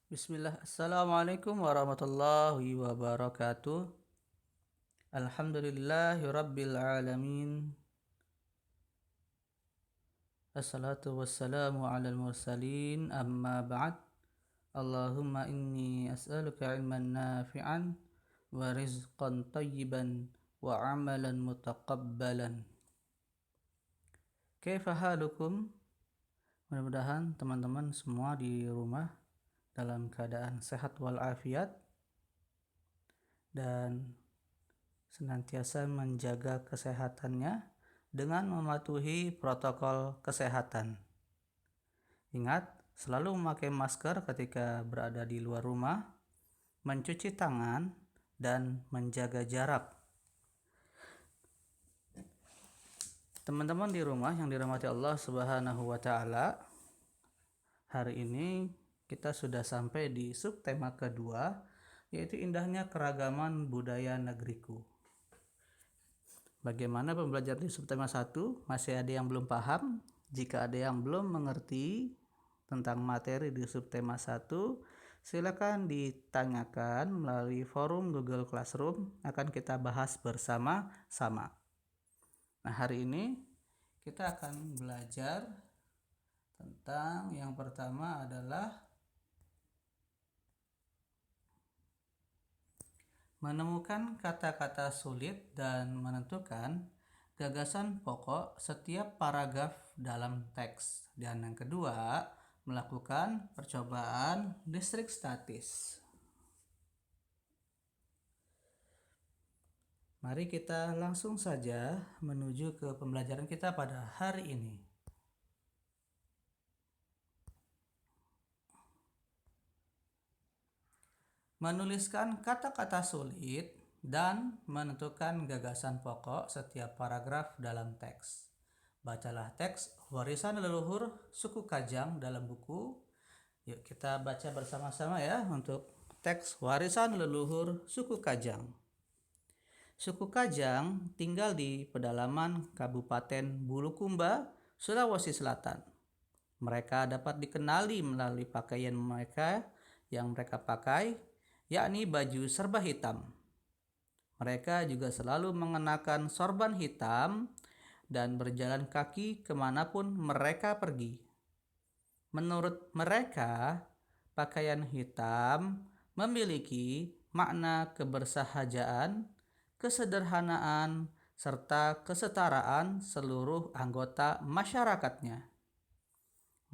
Bismillah. Assalamualaikum warahmatullahi wabarakatuh. Alhamdulillahi rabbil alamin. Assalatu wassalamu ala al-mursalin. Amma ba'd. Allahumma inni as'aluka ilman nafi'an wa rizqan tayyiban wa amalan mutaqabbalan. Kaifa halukum? Mudah-mudahan teman-teman semua di rumah dalam keadaan sehat walafiat dan senantiasa menjaga kesehatannya dengan mematuhi protokol kesehatan. Ingat, selalu memakai masker ketika berada di luar rumah, mencuci tangan, dan menjaga jarak. Teman-teman di rumah yang dirahmati Allah Subhanahu wa Ta'ala, hari ini kita sudah sampai di subtema kedua, yaitu indahnya keragaman budaya negeriku. Bagaimana pembelajaran di subtema 1? Masih ada yang belum paham? Jika ada yang belum mengerti tentang materi di subtema 1, silakan ditanyakan melalui forum Google Classroom, akan kita bahas bersama-sama. Nah, hari ini kita akan belajar tentang yang pertama adalah menemukan kata-kata sulit dan menentukan gagasan pokok setiap paragraf dalam teks. Dan yang kedua, melakukan percobaan listrik statis. Mari kita langsung saja menuju ke pembelajaran kita pada hari ini. Menuliskan kata-kata sulit dan menentukan gagasan pokok setiap paragraf dalam teks. Bacalah teks warisan leluhur suku Kajang dalam buku. Yuk kita baca bersama-sama ya untuk teks warisan leluhur suku Kajang. Suku Kajang tinggal di pedalaman Kabupaten Bulukumba, Sulawesi Selatan. Mereka dapat dikenali melalui pakaian mereka yang mereka pakai, yakni baju serba hitam. Mereka juga selalu mengenakan sorban hitam dan berjalan kaki kemanapun mereka pergi. Menurut mereka, pakaian hitam memiliki makna kebersahajaan, kesederhanaan, serta kesetaraan seluruh anggota masyarakatnya.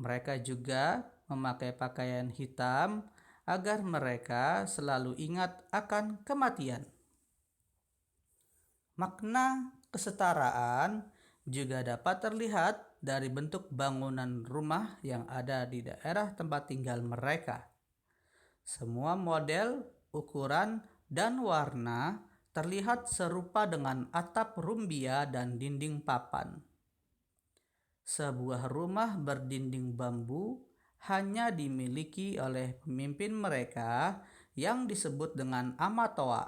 Mereka juga memakai pakaian hitam agar mereka selalu ingat akan kematian. Makna kesetaraan juga dapat terlihat dari bentuk bangunan rumah yang ada di daerah tempat tinggal mereka. Semua model, ukuran, dan warna terlihat serupa dengan atap rumbia dan dinding papan. Sebuah rumah berdinding bambu hanya dimiliki oleh pemimpin mereka yang disebut dengan Amatoa.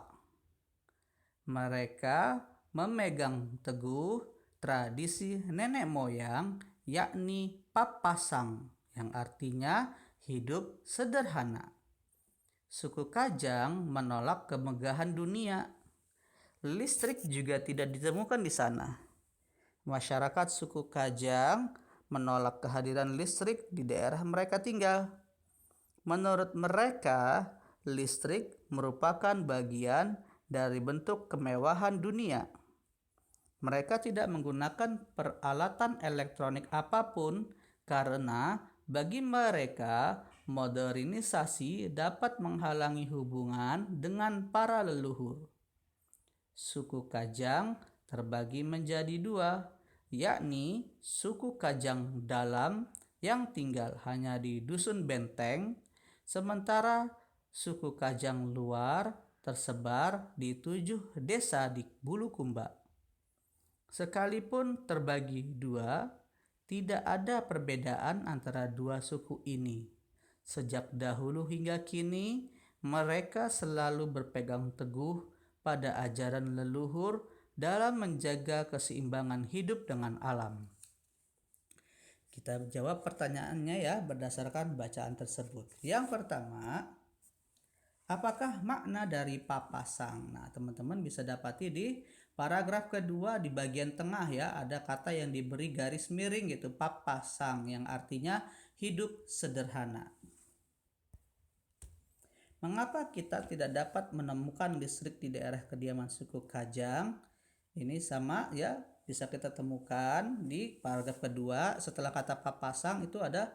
Mereka memegang teguh tradisi nenek moyang, yakni papasang, yang artinya hidup sederhana. Suku Kajang menolak kemegahan dunia. Listrik juga tidak ditemukan di sana. Masyarakat suku Kajang menolak kehadiran listrik di daerah mereka tinggal. Menurut mereka, listrik merupakan bagian dari bentuk kemewahan dunia. Mereka tidak menggunakan peralatan elektronik apapun karena bagi mereka modernisasi dapat menghalangi hubungan dengan para leluhur. Suku Kajang terbagi menjadi dua, yakni suku Kajang dalam yang tinggal hanya di dusun Benteng, sementara suku Kajang luar tersebar di 7 desa di Bulukumba. Sekalipun terbagi dua, tidak ada perbedaan antara dua suku ini. Sejak dahulu hingga kini, mereka selalu berpegang teguh pada ajaran leluhur dalam menjaga keseimbangan hidup dengan alam. Kita jawab pertanyaannya ya berdasarkan bacaan tersebut. Yang pertama, apakah makna dari papasang? Nah, teman-teman bisa dapati di paragraf kedua di bagian tengah ya, ada kata yang diberi garis miring gitu, papasang, yang artinya hidup sederhana. Mengapa kita tidak dapat menemukan listrik di daerah kediaman suku Kajang? Ini sama ya, bisa kita temukan di paragraf kedua setelah kata papasang itu ada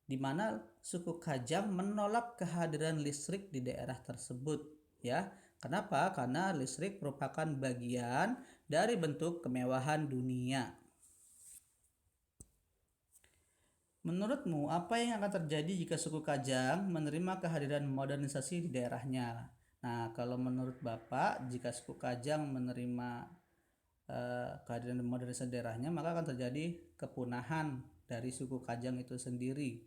di mana suku Kajang menolak kehadiran listrik di daerah tersebut ya. Kenapa? Karena listrik merupakan bagian dari bentuk kemewahan dunia. Menurutmu, apa yang akan terjadi jika suku Kajang menerima kehadiran modernisasi di daerahnya? Nah, kalau menurut Bapak, jika suku Kajang menerima kehadiran modernisasi daerahnya, maka akan terjadi kepunahan dari suku Kajang itu sendiri.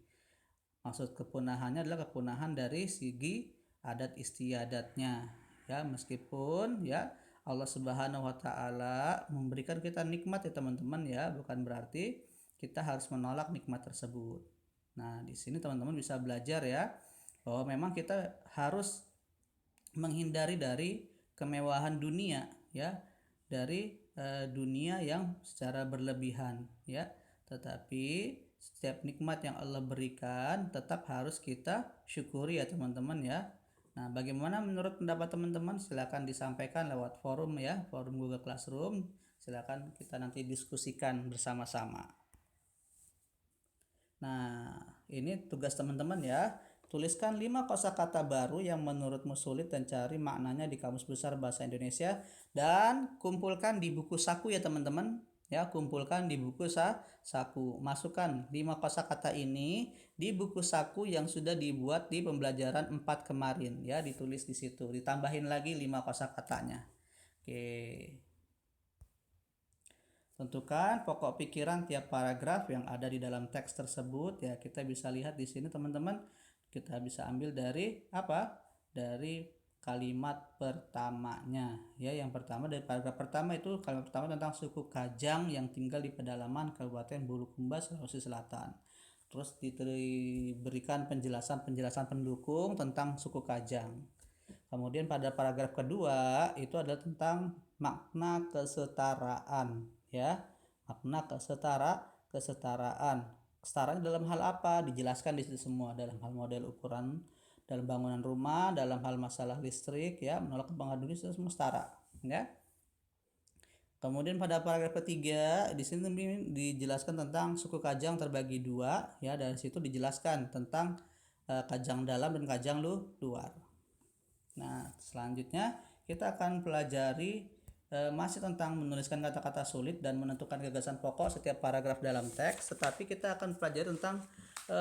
Maksud kepunahannya adalah kepunahan dari segi adat istiadatnya. Ya, meskipun ya Allah Subhanahu wa taala memberikan kita nikmat ya teman-teman ya, bukan berarti kita harus menolak nikmat tersebut. Nah, di sini teman-teman bisa belajar ya bahwa memang kita harus menghindari dari kemewahan dunia ya, dari dunia yang secara berlebihan ya. Tetapi setiap nikmat yang Allah berikan tetap harus kita syukuri ya teman-teman ya. Nah, bagaimana menurut pendapat teman-teman? Silakan disampaikan lewat forum ya, forum Google Classroom. Silakan kita nanti diskusikan bersama-sama. Nah, ini tugas teman-teman ya. Tuliskan 5 kosakata baru yang menurutmu sulit dan cari maknanya di Kamus Besar Bahasa Indonesia dan kumpulkan di buku saku ya teman-teman. Ya, kumpulkan di buku saku. Masukkan 5 kosakata ini di buku saku yang sudah dibuat di pembelajaran 4 kemarin ya, ditulis di situ. Ditambahin lagi 5 kosakatanya. Oke. Tentukan pokok pikiran tiap paragraf yang ada di dalam teks tersebut ya. Kita bisa lihat di sini teman-teman. Kita bisa ambil dari apa? Dari kalimat pertamanya ya. Yang pertama dari paragraf pertama itu kalimat pertama tentang suku Kajang yang tinggal di pedalaman Kabupaten Bulukumba, Sulawesi Selatan. Terus diberikan penjelasan pendukung tentang suku Kajang. Kemudian pada paragraf kedua itu adalah tentang makna kesetaraan ya. Makna kesetaraan. Kesetaraan dalam hal apa? Dijelaskan di situ semua, dalam hal model ukuran, dalam bangunan rumah, dalam hal masalah listrik ya, menolak kebangan dunia semua setara ya. Kemudian pada paragraf ketiga di sini dijelaskan tentang suku Kajang terbagi dua ya, dari situ dijelaskan tentang Kajang dalam dan Kajang luar. Nah, selanjutnya kita akan pelajari masih tentang menuliskan kata-kata sulit dan menentukan gagasan pokok setiap paragraf dalam teks, tetapi kita akan pelajari tentang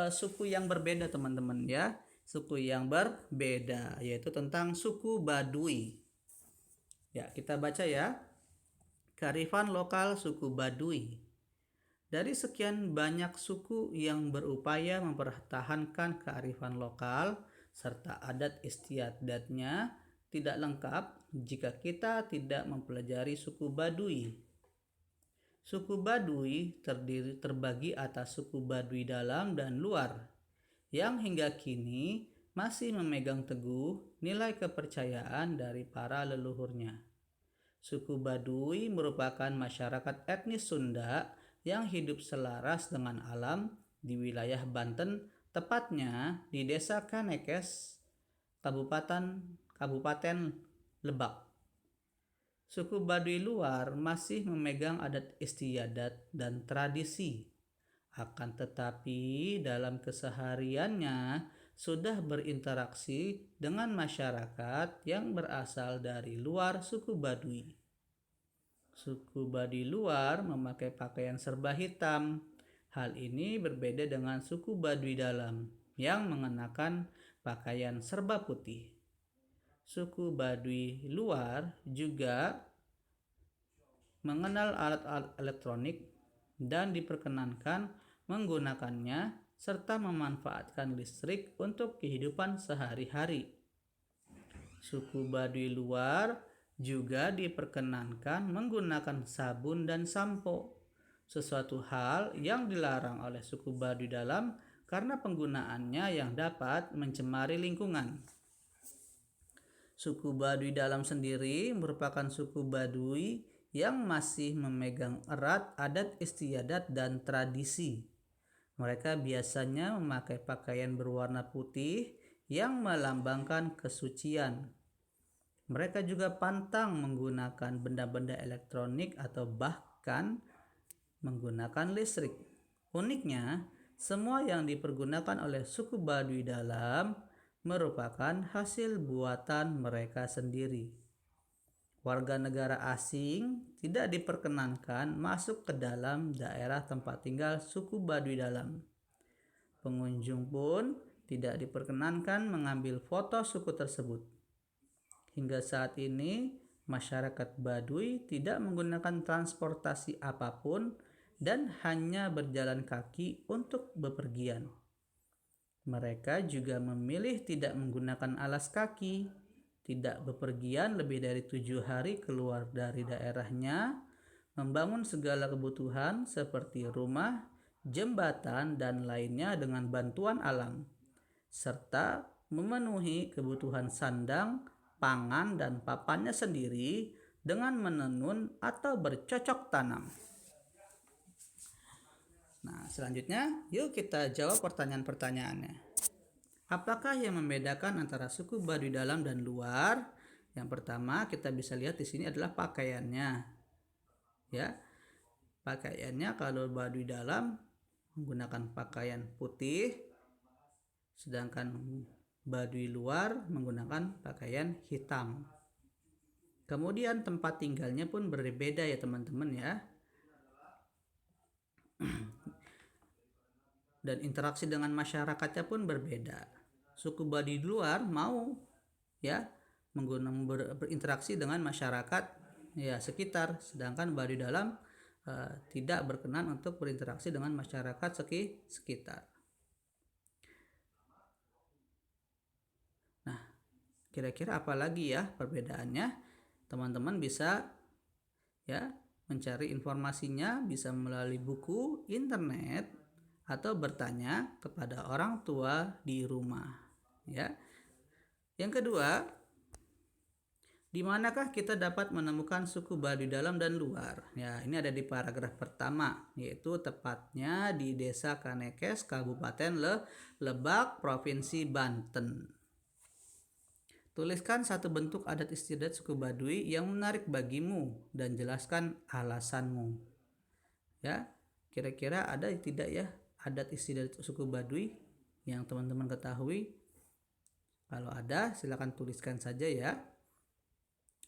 suku yang berbeda teman-teman ya. Suku yang berbeda yaitu tentang suku Baduy. Ya, kita baca ya. Kearifan lokal suku Baduy. Dari sekian banyak suku yang berupaya mempertahankan kearifan lokal serta adat istiadatnya, tidak lengkap jika kita tidak mempelajari suku Baduy. Suku Baduy terbagi atas suku Baduy dalam dan luar, yang hingga kini masih memegang teguh nilai kepercayaan dari para leluhurnya. Suku Baduy merupakan masyarakat etnis Sunda yang hidup selaras dengan alam di wilayah Banten, tepatnya di Desa Kanekes, Kabupaten Lebak. Suku Baduy luar masih memegang adat istiadat dan tradisi. Akan tetapi dalam kesehariannya sudah berinteraksi dengan masyarakat yang berasal dari luar suku Baduy. Suku Baduy luar memakai pakaian serba hitam. Hal ini berbeda dengan suku Baduy dalam yang mengenakan pakaian serba putih. Suku Baduy luar juga mengenal alat-alat elektronik dan diperkenankan menggunakannya serta memanfaatkan listrik untuk kehidupan sehari-hari. Suku Baduy luar juga diperkenankan menggunakan sabun dan sampo. sesuatu hal yang dilarang oleh suku Baduy Dalam karena penggunaannya yang dapat mencemari lingkungan. Suku Baduy Dalam sendiri merupakan suku Baduy yang masih memegang erat adat istiadat dan tradisi. Mereka biasanya memakai pakaian berwarna putih yang melambangkan kesucian. Mereka juga pantang menggunakan benda-benda elektronik atau bahkan menggunakan listrik. Uniknya, semua yang dipergunakan oleh suku Baduy Dalam merupakan hasil buatan mereka sendiri. Warga negara asing tidak diperkenankan masuk ke dalam daerah tempat tinggal suku Baduy Dalam. Pengunjung pun tidak diperkenankan mengambil foto suku tersebut. Hingga saat ini, masyarakat Baduy tidak menggunakan transportasi apapun dan hanya berjalan kaki untuk bepergian. Mereka juga memilih tidak menggunakan alas kaki, tidak bepergian lebih dari 7 hari keluar dari daerahnya, membangun segala kebutuhan seperti rumah, jembatan, dan lainnya dengan bantuan alam, serta memenuhi kebutuhan sandang, pangan, dan papannya sendiri dengan menenun atau bercocok tanam. Nah, selanjutnya yuk kita jawab pertanyaan-pertanyaannya. Apakah yang membedakan antara suku Baduy Dalam dan luar? Yang pertama kita bisa lihat di sini adalah pakaiannya. Ya. Pakaiannya kalau Baduy Dalam menggunakan pakaian putih, sedangkan Baduy luar menggunakan pakaian hitam. Kemudian tempat tinggalnya pun berbeda ya teman-teman ya. Dan interaksi dengan masyarakatnya pun berbeda. Suku Baduy luar mau ya berinteraksi dengan masyarakat ya sekitar, sedangkan Baduy Dalam tidak berkenan untuk berinteraksi dengan masyarakat sekitar. Nah, kira-kira apa lagi ya perbedaannya? Teman-teman bisa ya mencari informasinya bisa melalui buku, internet, atau bertanya kepada orang tua di rumah. Ya. Yang kedua, di manakah kita dapat menemukan suku Baduy Dalam dan luar? Ya, ini ada di paragraf pertama, yaitu tepatnya di Desa Kanekes, Kabupaten Lebak, Provinsi Banten. Tuliskan satu bentuk adat istiadat suku Baduy yang menarik bagimu dan jelaskan alasanmu. Ya, kira-kira ada tidak ya adat istiadat suku Baduy yang teman-teman ketahui? Kalau ada, silakan tuliskan saja ya.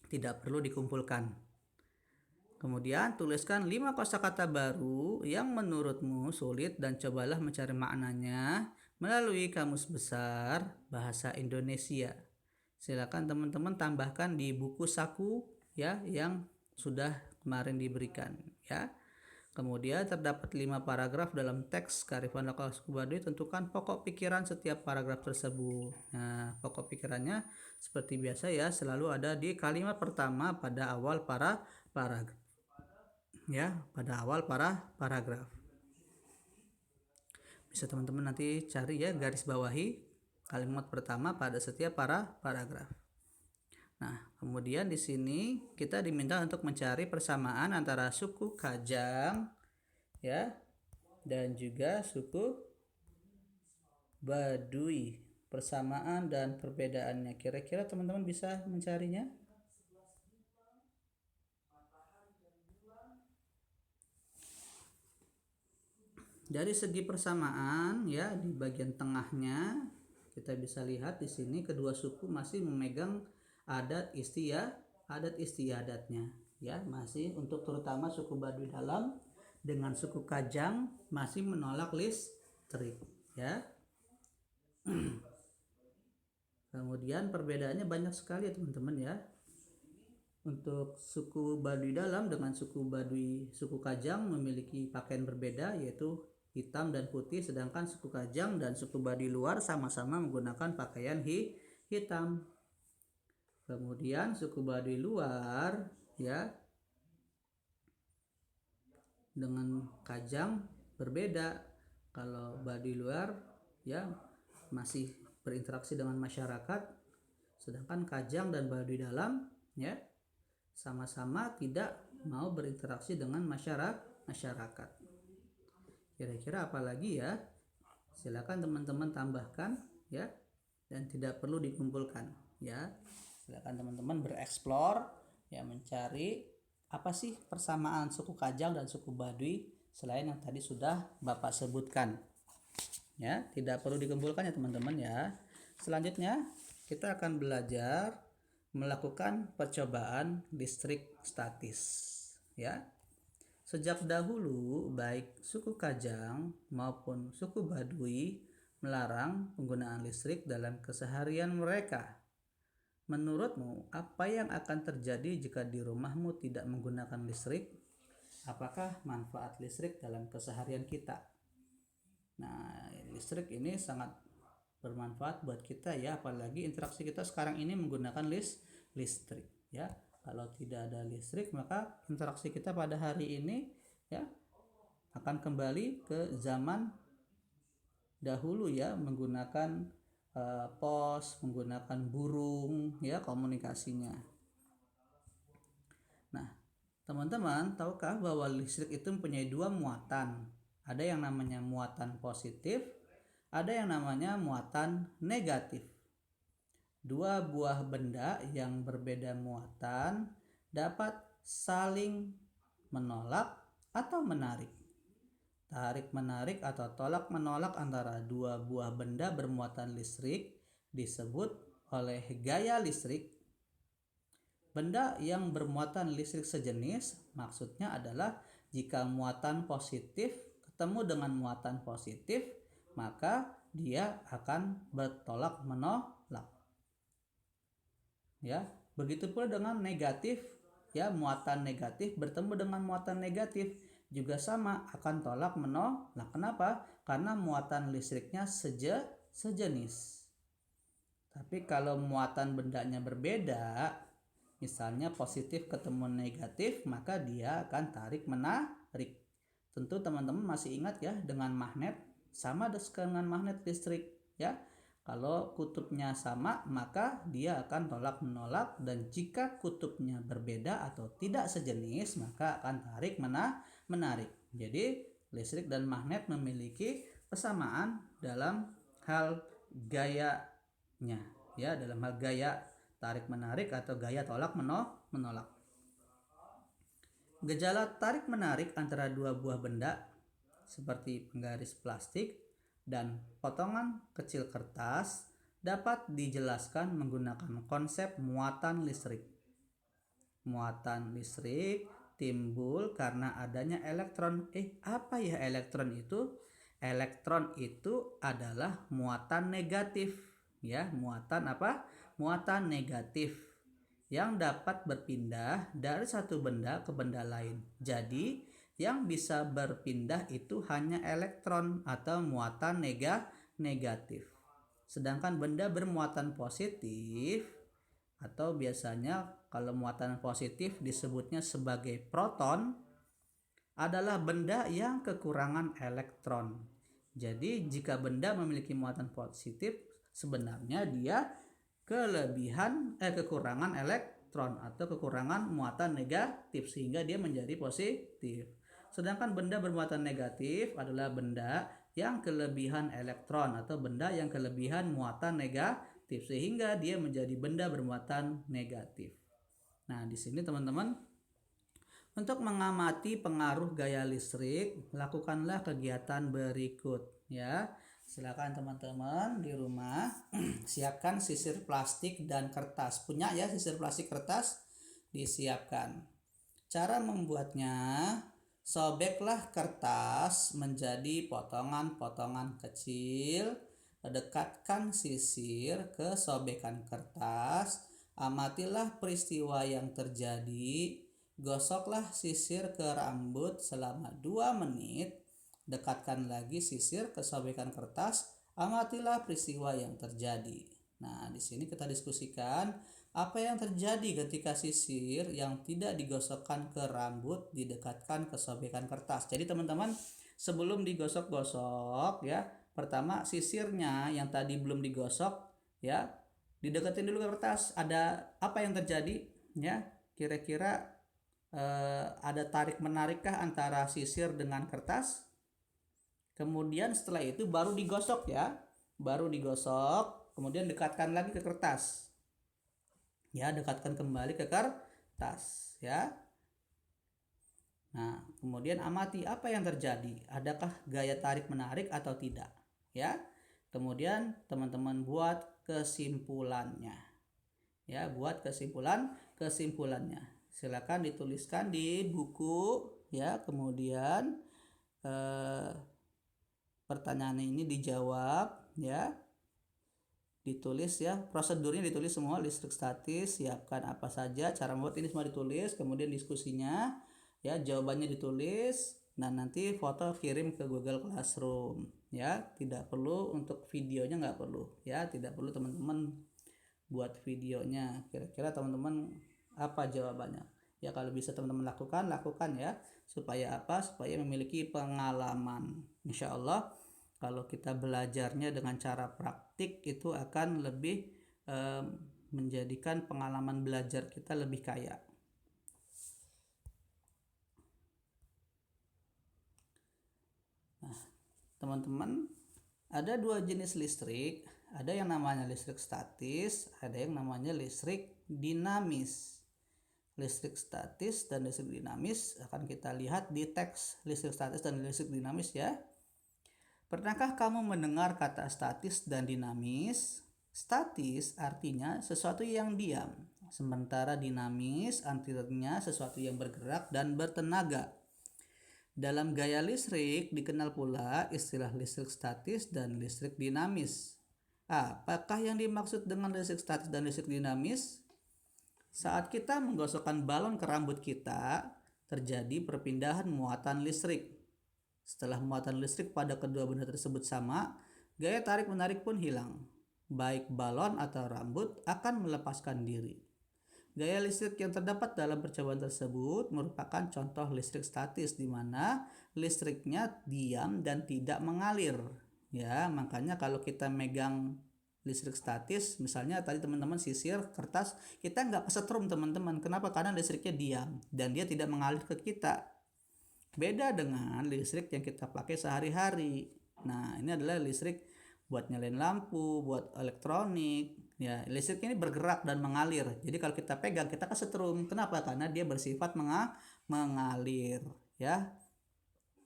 Tidak perlu dikumpulkan. Kemudian tuliskan 5 kosakata baru yang menurutmu sulit dan cobalah mencari maknanya melalui Kamus Besar Bahasa Indonesia. Silakan teman-teman tambahkan di buku saku ya yang sudah kemarin diberikan ya. Kemudian terdapat 5 paragraf dalam teks kearifan lokal suku Baduy. Tentukan pokok pikiran setiap paragraf tersebut. Nah, pokok pikirannya seperti biasa ya, selalu ada di kalimat pertama pada awal paragraf. Ya, pada awal paragraf. Bisa teman-teman nanti cari ya, garis bawahi kalimat pertama pada setiap paragraf. Nah, kemudian di sini kita diminta untuk mencari persamaan antara suku Kajang ya dan juga suku Baduy. Persamaan dan perbedaannya. Kira-kira teman-teman bisa mencarinya? Dari segi persamaan ya di bagian tengahnya kita bisa lihat di sini kedua suku masih memegang adat istiadatnya ya, masih untuk terutama suku Baduy Dalam dengan suku Kajang masih menolak listrik ya. Kemudian perbedaannya banyak sekali ya teman-teman ya. Untuk suku Baduy Dalam dengan suku Kajang memiliki pakaian berbeda yaitu hitam dan putih, sedangkan suku Kajang dan suku Baduy luar sama-sama menggunakan pakaian hitam. Kemudian suku Baduy luar ya dengan kajang berbeda. Kalau baduy luar ya masih berinteraksi dengan masyarakat, sedangkan kajang dan baduy dalam ya sama-sama tidak mau berinteraksi dengan masyarakat. Kira-kira apa lagi ya? Silakan teman-teman tambahkan ya, dan tidak perlu dikumpulkan ya. Silakan teman-teman bereksplor ya, mencari apa sih persamaan suku kajang dan suku baduy selain yang tadi sudah Bapak sebutkan. Ya, tidak perlu dikumpulkan ya teman-teman ya. Selanjutnya kita akan belajar melakukan percobaan listrik statis ya. Sejak dahulu baik suku kajang maupun suku baduy melarang penggunaan listrik dalam keseharian mereka. Menurutmu, apa yang akan terjadi jika di rumahmu tidak menggunakan listrik? Apakah manfaat listrik dalam keseharian kita? Nah, listrik ini sangat bermanfaat buat kita ya, apalagi interaksi kita sekarang ini menggunakan listrik ya. Kalau tidak ada listrik, maka interaksi kita pada hari ini ya akan kembali ke zaman dahulu ya, menggunakan pos, menggunakan burung ya komunikasinya. Nah, teman-teman tahukah bahwa listrik itu mempunyai dua muatan? Ada yang namanya muatan positif, ada yang namanya muatan negatif. Dua buah benda yang berbeda muatan dapat saling menolak atau menarik. Tarik-menarik atau tolak-menolak antara dua buah benda bermuatan listrik disebut oleh gaya listrik. Benda yang bermuatan listrik sejenis maksudnya adalah jika muatan positif ketemu dengan muatan positif, maka dia akan bertolak menolak. Ya, begitu pula dengan negatif ya, muatan negatif bertemu dengan muatan negatif juga sama akan tolak menolak. Kenapa? Karena muatan listriknya sejenis. Tapi kalau muatan bendanya berbeda, misalnya positif ketemu negatif, maka dia akan tarik menarik. Tentu teman-teman masih ingat ya, dengan magnet sama dengan magnet listrik ya. Kalau kutubnya sama, maka dia akan tolak menolak, dan jika kutubnya berbeda atau tidak sejenis, maka akan tarik menarik. Jadi listrik dan magnet memiliki persamaan dalam hal gayanya ya, dalam hal gaya tarik menarik atau gaya tolak menolak. Gejala tarik menarik antara dua buah benda seperti penggaris plastik dan potongan kecil kertas dapat dijelaskan menggunakan konsep muatan listrik. Muatan listrik timbul karena adanya elektron. Apa ya elektron itu? Elektron itu adalah muatan negatif ya. Muatan apa? Muatan negatif yang dapat berpindah dari satu benda ke benda lain. Jadi yang bisa berpindah itu hanya elektron atau muatan negatif. Sedangkan benda bermuatan positif, atau biasanya kalau muatan positif disebutnya sebagai proton, adalah benda yang kekurangan elektron. Jadi jika benda memiliki muatan positif, sebenarnya dia kekurangan elektron atau kekurangan muatan negatif, sehingga dia menjadi positif. Sedangkan benda bermuatan negatif adalah benda yang kelebihan elektron atau benda yang kelebihan muatan negatif, sehingga dia menjadi benda bermuatan negatif. Nah, di sini teman-teman, untuk mengamati pengaruh gaya listrik, lakukanlah kegiatan berikut ya. Silakan teman-teman di rumah siapkan sisir plastik dan kertas. Punya ya sisir plastik kertas? Disiapkan. Cara membuatnya, sobeklah kertas menjadi potongan-potongan kecil. Dekatkan sisir ke sobekan kertas. Amatilah peristiwa yang terjadi. Gosoklah sisir ke rambut selama 2 menit. Dekatkan lagi sisir ke sobekan kertas. Amatilah peristiwa yang terjadi. Nah, di sini kita diskusikan apa yang terjadi ketika sisir yang tidak digosokkan ke rambut didekatkan ke sobekan kertas. Jadi teman-teman, sebelum digosok-gosok ya, pertama sisirnya yang tadi belum digosok ya, dideketin dulu ke kertas. Ada apa yang terjadi ya? Kira-kira ada tarik menarikkah antara sisir dengan kertas? Kemudian setelah itu baru digosok ya, baru digosok, kemudian dekatkan lagi ke kertas ya, dekatkan kembali ke kertas ya. Nah, kemudian amati apa yang terjadi, adakah gaya tarik menarik atau tidak ya. Kemudian teman-teman buat kesimpulannya ya, buat kesimpulannya silakan dituliskan di buku ya. Kemudian pertanyaan ini dijawab ya, ditulis ya, prosedurnya ditulis semua, listrik statis siapkan apa saja, cara membuat ini semua ditulis, kemudian diskusinya ya, jawabannya ditulis. Nah, nanti foto kirim ke Google Classroom ya, tidak perlu untuk videonya, nggak perlu ya, tidak perlu teman-teman buat videonya. Kira-kira teman-teman apa jawabannya ya? Kalau bisa teman-teman lakukan ya, supaya apa? Supaya memiliki pengalaman. Insya Allah kalau kita belajarnya dengan cara praktik itu akan lebih menjadikan pengalaman belajar kita lebih kaya. Nah, teman-teman, ada dua jenis listrik, ada yang namanya listrik statis, ada yang namanya listrik dinamis. Listrik statis dan listrik dinamis akan kita lihat di teks listrik statis dan listrik dinamis ya. Pernahkah kamu mendengar kata statis dan dinamis? Statis artinya sesuatu yang diam, sementara dinamis artinya sesuatu yang bergerak dan bertenaga. Dalam gaya listrik dikenal pula istilah listrik statis dan listrik dinamis. Apakah yang dimaksud dengan listrik statis dan listrik dinamis? Saat kita menggosokkan balon ke rambut kita, terjadi perpindahan muatan listrik. Setelah muatan listrik pada kedua benda tersebut sama, gaya tarik-menarik pun hilang. Baik balon atau rambut akan melepaskan diri. Gaya listrik yang terdapat dalam percobaan tersebut merupakan contoh listrik statis, di mana listriknya diam dan tidak mengalir. Ya, makanya kalau kita megang listrik statis, misalnya tadi teman-teman sisir kertas, kita nggak kesetrum teman-teman. Kenapa? Karena listriknya diam dan dia tidak mengalir ke kita. Beda dengan listrik yang kita pakai sehari-hari. Nah, ini adalah listrik buat nyalain lampu, buat elektronik. Ya, listrik ini bergerak dan mengalir. Jadi kalau kita pegang, kita kesetrum. Kenapa? Karena dia bersifat mengalir, ya,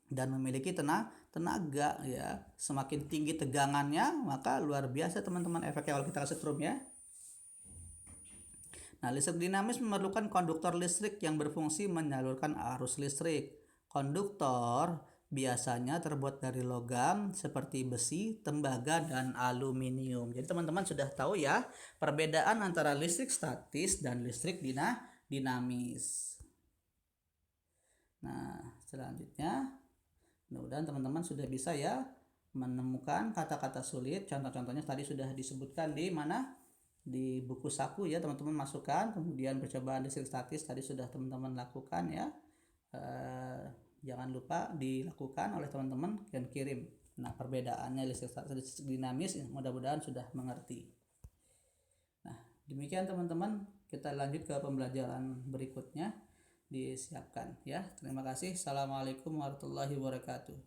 dan memiliki tenaga ya. Semakin tinggi tegangannya, maka luar biasa teman-teman efeknya kalau kita kesetrum ya. Nah, listrik dinamis memerlukan konduktor listrik yang berfungsi menyalurkan arus listrik. Konduktor biasanya terbuat dari logam seperti besi, tembaga, dan aluminium. Jadi teman-teman sudah tahu ya perbedaan antara listrik statis dan listrik dinamis. Nah, selanjutnya mudah-mudahan teman-teman sudah bisa ya menemukan kata-kata sulit. Contoh-contohnya tadi sudah disebutkan di mana? Di buku saku ya, teman-teman masukkan. Kemudian percobaan listrik statis tadi sudah teman-teman lakukan ya. Jangan lupa dilakukan oleh teman-teman dan kirim. Nah, perbedaannya listrik statis dan listrik dinamis mudah-mudahan sudah mengerti. Nah, demikian teman-teman, kita lanjut ke pembelajaran berikutnya. Disiapkan ya. Terima kasih. Assalamualaikum warahmatullahi wabarakatuh.